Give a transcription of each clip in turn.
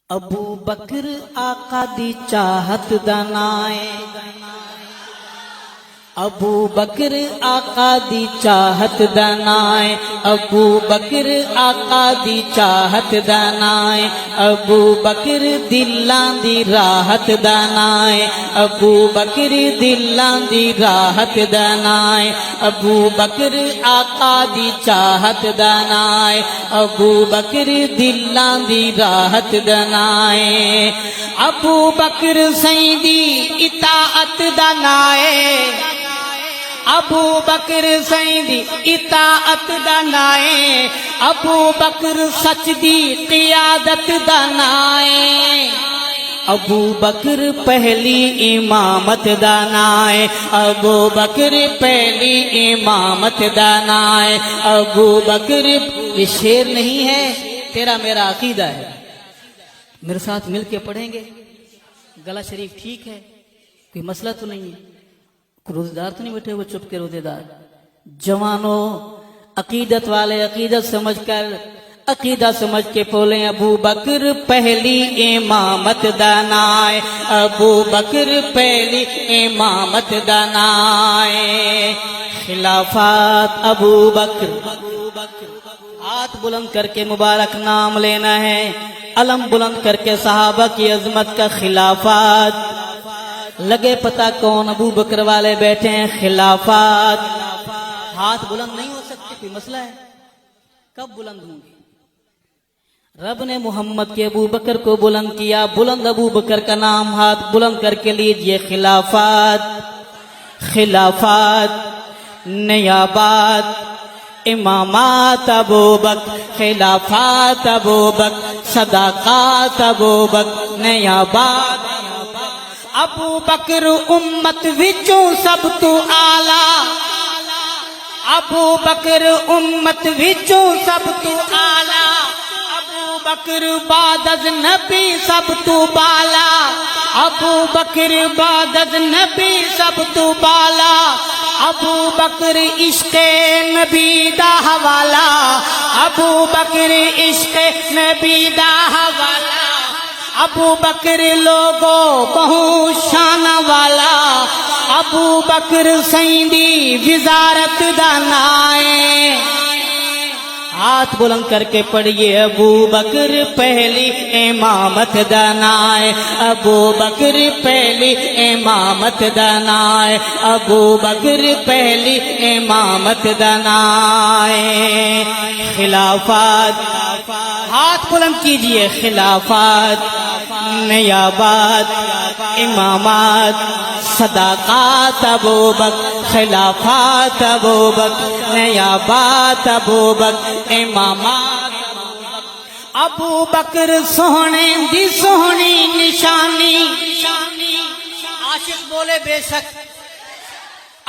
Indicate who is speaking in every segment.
Speaker 1: ابو بکر آقا دی چاہت دا نام ہے، ابو بکر آقا دی چاہت دا نام ہے، ابو بکر آقا دی چاہت دا نام ہے، ابو بکر دلاں دی راحت دا نام ہے، ابو بکر دلاں دی راحت دا نام ہے، ابو بکر آقا دی چاہت دا نام ہے، ابو بکر دلاں دی راحت دا نام ہے، ابو بکر سائیں دی اطاعت دا نام ہے، ابو بکر سائیں دی اطاعت دا نام ہے، ابو بکر سچ دی قیادت دا نام ہے، ابو بکر پہلی امامت دا نام ہے، ابو بکر پہلی امامت دا نام ہے، ابو بکر یہ شعر نہیں ہے، تیرا میرا عقیدہ ہے، میرے ساتھ مل کے پڑھیں گے، گلا شریف ٹھیک ہے، کوئی مسئلہ تو نہیں ہے، روزے دار تو نہیں بیٹھے وہ چپ کے روزے دار، جوانوں عقیدت والے عقیدت سمجھ کے بولیں، ابو بکر پہلی امامت دا نام ہے، ابو بکر پہلی امامت دا نام ہے، خلافات ابو بکر، ہاتھ بلند کر کے مبارک نام لینا ہے، علم بلند کر کے صحابہ کی عظمت کا خلافات، لگے پتہ کون ابو بکر والے بیٹھے ہیں، خلافات، ہاتھ بلند نہیں ہو سکتے، کوئی مسئلہ ہے، کب بلند ہوں گے؟ رب نے محمد کے ابو بکر کو بلند کیا، بلند ابو بکر کا نام ہاتھ بلند کر کے لیجئے، خلافات، خلافات، نیابات، امامات ابو بکر، خلافات ابو بکر، صداقات ابو بکر، نیابات ابو بکر امت وچوں سب تو اعلی، ابو بکر امت وچوں سب تو اعلی، ابو بکر بعد از نبی سب تو بالا، ابو بکر بعد از نبی سب تو بالا، ابو بکر عشق نبی دا حوالہ، ابو بکر عشق نبی دا حوالہ، ابو بکر لوگو بہو شان والا، ابو بکر سائیں دی وزارت دا نام ہے، ہاتھ بلند کر کے پڑھیے، ابو بکر پہلی امامت دا نام ہے، ابو بکر پہلی امامت دا نام ہے، ابو بکر پہلی امامت دا نام ہے، خلافات، ہاتھ بلند کیجئے، خلافات، نیابات، امامات، صداقات ابو بکر، خلافات ابو بکر، نیابات ابو بکر، امامات ابو بکر، سونے دی سونی نشانی، عاشق بولے بے شک،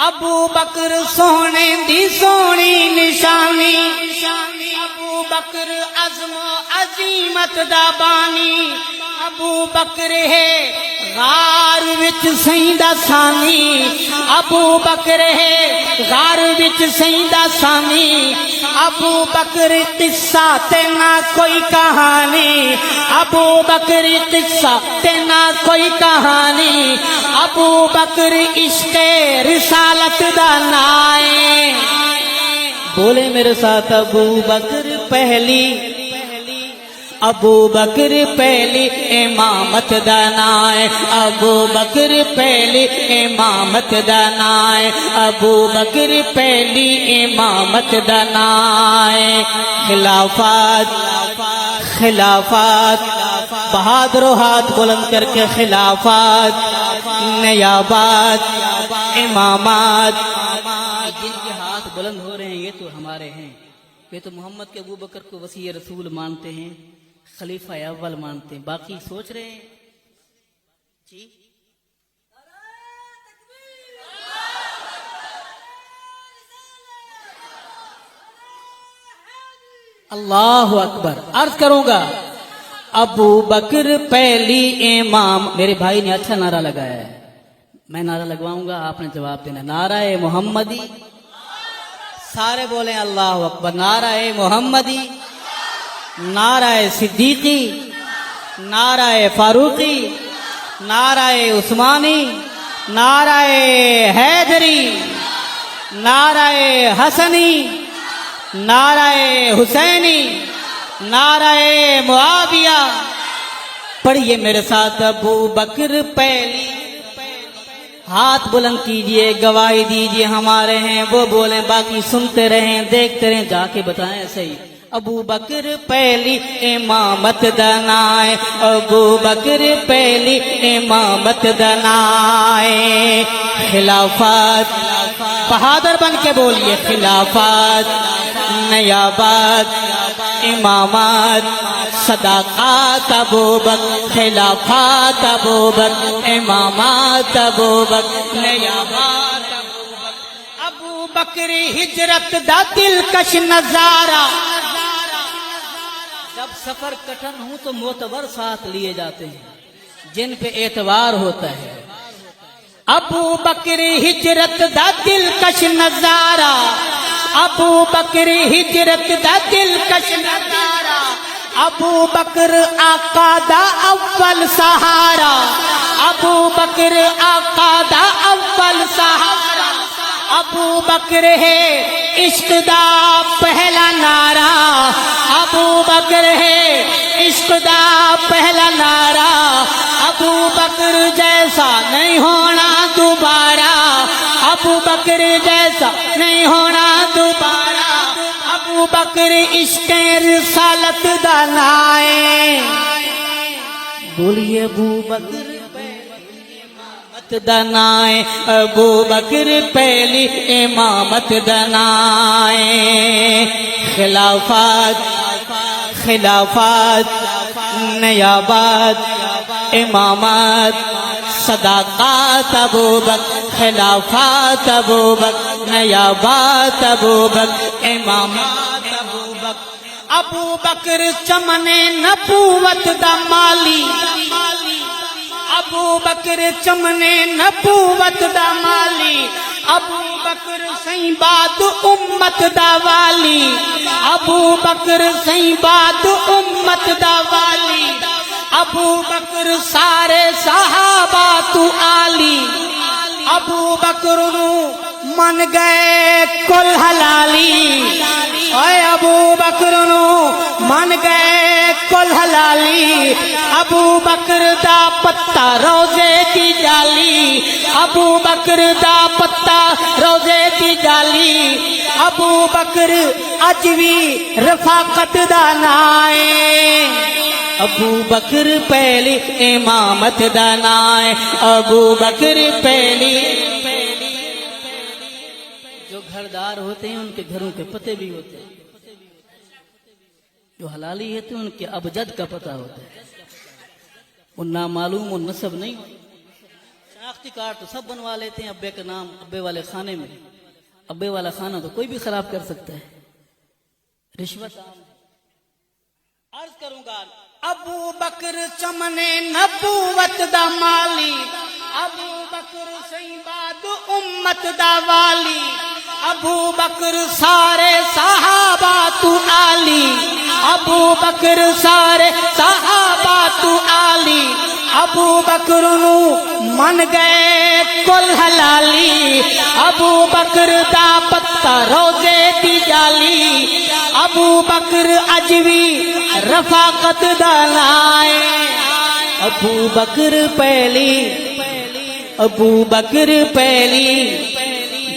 Speaker 1: ابو بکر سونے دی سونی نشانی، ابو بکر عزم و عظیمت دا بانی، ابو بکر ہے غار وچ سائیں دا ثانی، ابو بکر ہے غار وچ سائیں دا ثانی، ابو بکر قصہ تے نہ کوئی کہانی، ابو بکر قصہ تے نہ کوئی کہانی، ابو بکر عشق رسالت دا نام ہے، بولے میرے ساتھ، ابو بکر پہلی، ابو بکر پہلی امامت دا نام ہے، ابو بکر پہلی امامت دا نام ہے، ابو بکر پہلی امامت دا نام ہے، خلافات، خلافات، بہادروں ہاتھ بلند کر کے، خلافات، نیابات، امامات، جن کے ہاتھ بلند ہو رہے ہیں یہ تو ہمارے ہیں، یہ تو محمد کے ابو بکر کو وسیع رسول مانتے ہیں، خلیفہ اول مانتے ہیں، باقی سوچ رہے ہیں جی، اللہ اکبر، عرض کروں گا، ابو بکر پہلی امام، میرے بھائی نے اچھا نعرہ لگایا ہے، میں نعرہ لگواؤں گا، آپ نے جواب دینا، نعرہ محمدی، سارے بولیں اللہ اکبر، نعرہ محمدی، نعرہ صدیقی، نعرہ فاروقی، نعرہ عثمانی، نعرہ حیدری، نعرہ حسنی، نعرہ حسینی، نعرہ معاویہ. پڑھیے میرے ساتھ ابو بکر پہلی. ہاتھ بلند کیجئے، گواہی دیجئے ہمارے ہیں وہ بولیں، باقی سنتے رہیں دیکھتے رہیں، جا کے بتائیں صحیح. ابو بکر پہلی امامت دنائے، ابو بکر پہلی امامت دنائے. خلافت، بہادر بن کے بولیے، خلافت، نیابت، امامت، صداقت ابو بکر، خلافت ابو بکر، امامت ابو بکر، نیابت ابو بکر. ہجرت دا دلکش نظارہ. جب سفر کٹھن ہوں تو معتبر ساتھ لیے جاتے ہیں جن پہ اعتبار ہوتا ہے. ابو بکر ہجرت دا دلکش نظارہ، ابو بکر ہجرت دا دلکش نظارہ، ابو بکر آقا دا اول سہارا، ابو بکر آقا دا اول سہارا. ابو بکر ہے عشق دا پہلا نعرہ، ابو بکر ہے عشق دا پہلا نعرہ. ابو بکر جیسا نہیں ہونا دوبارہ، ابو بکر جیسا نہیں ہونا دوبارہ. ابو بکر عشق رسالت دانائے. بولیے ابو بکر امامت دنائے، ابو بکر پہلی امامت دنائے. خلافت، خلافت، نیابت، امامت، صداقت ابو بکر، خلافت ابو بکر، نیابت ابو بکر، امامت ابو بکر. ابو بکر چمن نبوت دا مالی، ابو بکر چمن نبوت دا مالی. ابو بکر سائیں باد امت دا والی، ابو بکر سائیں باد امت دا والی. ابو بکر سارے صحابہ تو عالی، ابو بکر نو من گئے کل حلالی، اے ابو بکر نو من گئے کل حلالی. ابو بکر دا پتہ روزے دی جالی، ابو بکر دا پتہ روزے دی جالی. ابو بکر اج بھی رفاقت دا نائے، ابو بکر پہلی امامت دنائے، ابو بکر پہلی. جو گھردار ہوتے ہیں ان کے گھروں کے پتے بھی ہوتے ہیں، جو حلالی ہوتے ہیں ان کے ابجد کا پتہ ہوتا ہے. وہ نامعلوم و نسب نہیں. شناختی کارڈ تو سب بنوا لیتے ہیں ابے کا نام ابے والے خانے میں. ابے والا خانہ تو کوئی بھی خراب کر سکتا ہے. رشوت عرض کروں گا. ابو بکر چمن نبوت دا مالی، ابو بکر سائیں باد امت دا والی. ابو بکر سارے صحابہ تو عالی، ابو بکر سارے صحابہ تو عالی. ابو بکر نو من گئے کل حلالی، ابو بکر دا پتہ روزے دی جالی. ابو بکر اج بھی رفاقت دانائے، ابو بکر پہلی، ابو بکر پہلی.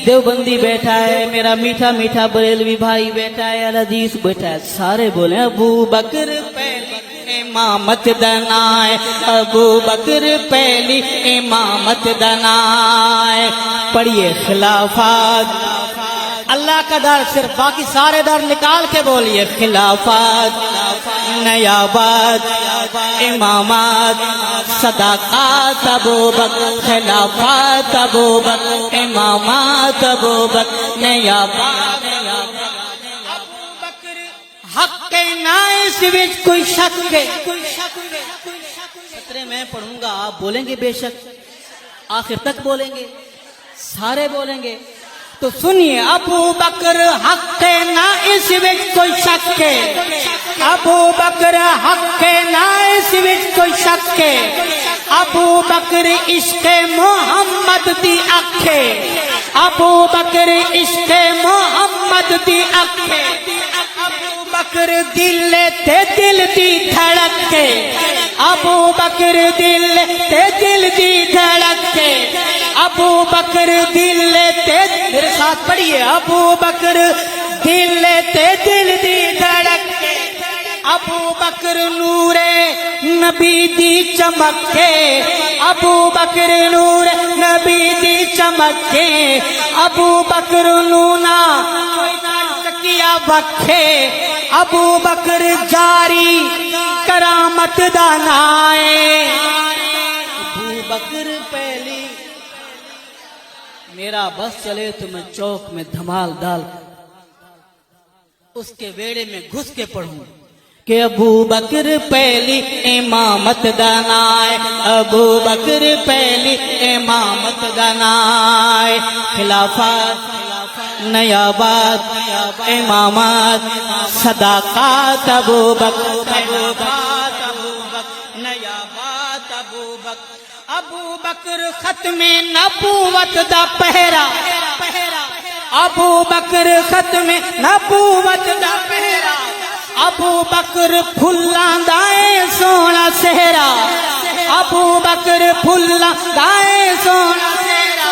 Speaker 1: دیوبندی بیٹھا ہے، میرا میٹھا میٹھا بریلوی بھائی بیٹھا ہے، الحدیث بیٹھا ہے، سارے بولیں ابو بکر پہلی امامت دنائے، ابو بکر پہلی امامت دنائے. پڑھیے خلافت، اللہ کا در صرف، باقی سارے در نکال کے بولیے. خلافت، نیابت، امامت، صداقت ابو بکر، خلافت ابو بکر، امامت ابو بکر، نیابت ابو بکر. حق کے نائس وچ کوئی شک ہے، خطرے میں پڑھوں گا آپ بولیں گے بے شک، آخر تک بولیں گے، سارے بولیں گے. تو سنیے ابو بکر حق نہ اس وچ کوئی شک ہے، ابو بکر حق نہ اس وچ کوئی شک ہے، ابو بکر عشق محمد دی اکھ ہے، ابو بکر عشق محمد دی اکھ ہے، ابو بکر دل تے دل دی دھڑک ہے، ابو بکر دل تے دل دی دھڑک ہے، ابو بکر دل تے، میرے ساتھ پڑھیے، ابو بکر دل تے دل دی دھڑک ہے، ابو بکر نور نبی دی چمک ہے، ابو بکر نور نبی دی چمک ہے، ابو بکر نونا کیا وکھے، ابو بکر جاری کرامت دانائے، ابو بکر پہلی، میرا بس چلے تو میں چوک میں دھمال ڈال اس کے ویڑے میں گھس کے پڑھوں کہ ابو بکر پہلی امامت دانائے، ابو بکر پہلی امامت دانائے، خلافت نیابت امامت صداقت ابو بکر، نیابت ابو بکر، ابو بکر ختم نبوت دا پہرا، ابو بکر ختم نبوت دا پہرا، ابو بکر پھلاں دائے سونا سہرا، ابو بکر پھلاں دائے سونا سہرا،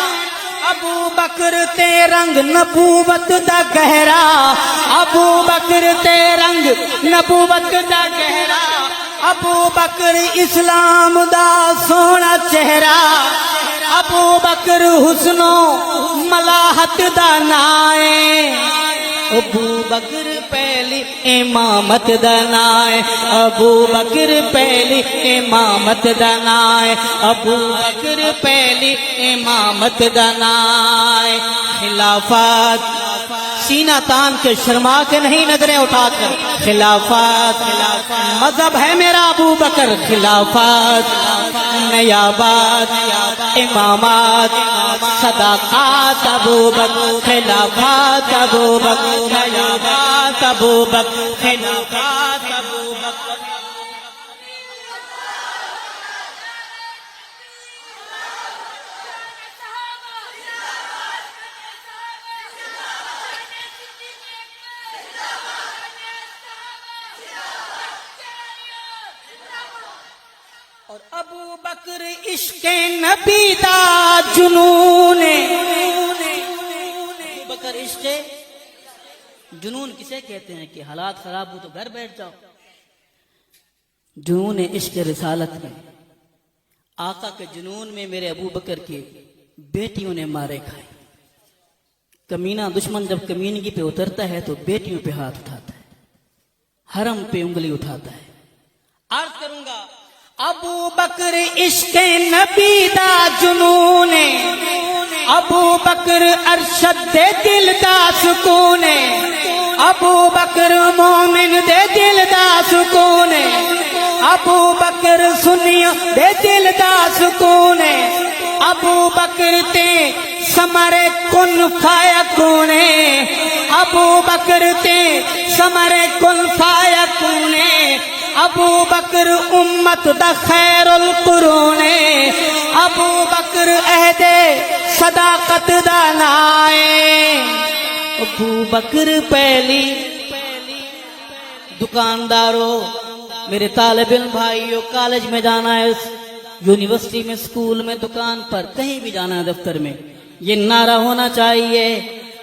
Speaker 1: ابو بکر تے رنگ نبوت دا گہرا، ابو بکر تے رنگ نبوت دا گہرا، ابو بکر اسلام دا سونا چہرہ، ابو بکر حسن و ملاحت دا نائے، ابو بکر پہلی امامت دانائے، ابو بکر پہلی امامت دانائے، ابو بکر پہلی امامت دانائے، خلافت سینہ تان کے شرما کے نہیں نظریں اٹھا کر، خلافت مذہب ہے میرا ابو بکر، خلافت نیابت امامت صداقت ابو بکر، خلافت ابو بکر، نیابت ابو بکر، خلافت ابو بکر، اور ابو بکر عشق نبی دا جنون، ابو بکر عشق جنون کسے کہتے ہیں کہ حالات خراب ہو تو گھر بیٹھ جاؤ، جنون عشق رسالت میں، آقا کے جنون میں میرے ابو بکر کی بیٹیوں نے مارے کھائے، کمینہ دشمن جب کمینگی پہ اترتا ہے تو بیٹیوں پہ ہاتھ اٹھاتا ہے، حرم پہ انگلی اٹھاتا ہے، عرض کروں گا ابو بکر عشق نبی دا جنون، ابو بکر ارشد دے دل دا سکون، ابو بکر مومن دے دل دا سکون، ابو بکر سنی دے دل دا سکون، ابو بکر تے سمرے کن فایا کونے، ابو بکر تے سمرے کن فایا کونے، ابو بکر امت دا خیر القرون، ابو بکر عہد صداقت دا نائے، ابو بکر پہلی، دکانداروں میرے طالب علم بھائیوں، کالج میں جانا ہے، یونیورسٹی میں، اسکول میں، دکان پر، کہیں بھی جانا ہے، دفتر میں، یہ نعرہ ہونا چاہیے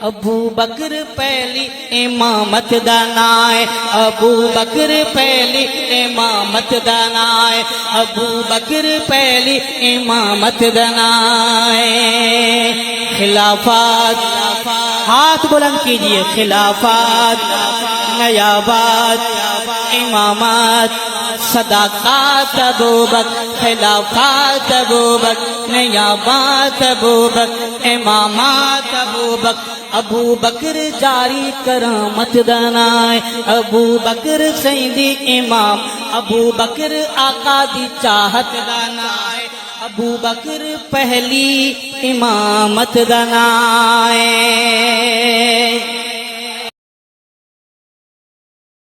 Speaker 1: ابو بکر پہلی امامت دانائے، ابو بکر پہلی امامت دانائے، ابو بکر پہلی امامت دانائے، خلافت ہاتھ بلند کیجئے، خلافت نیابت امامت صداقت ابو بکر، خلافت ابو بکر، نیابت ابو بکر، امامت ابو بکر، ابو بکر جاری کرامت دانائے، ابو بکر سیدی امام، ابو بکر آقا دی چاہت دانائے، ابو بکر پہلی امامت دا نام ہے۔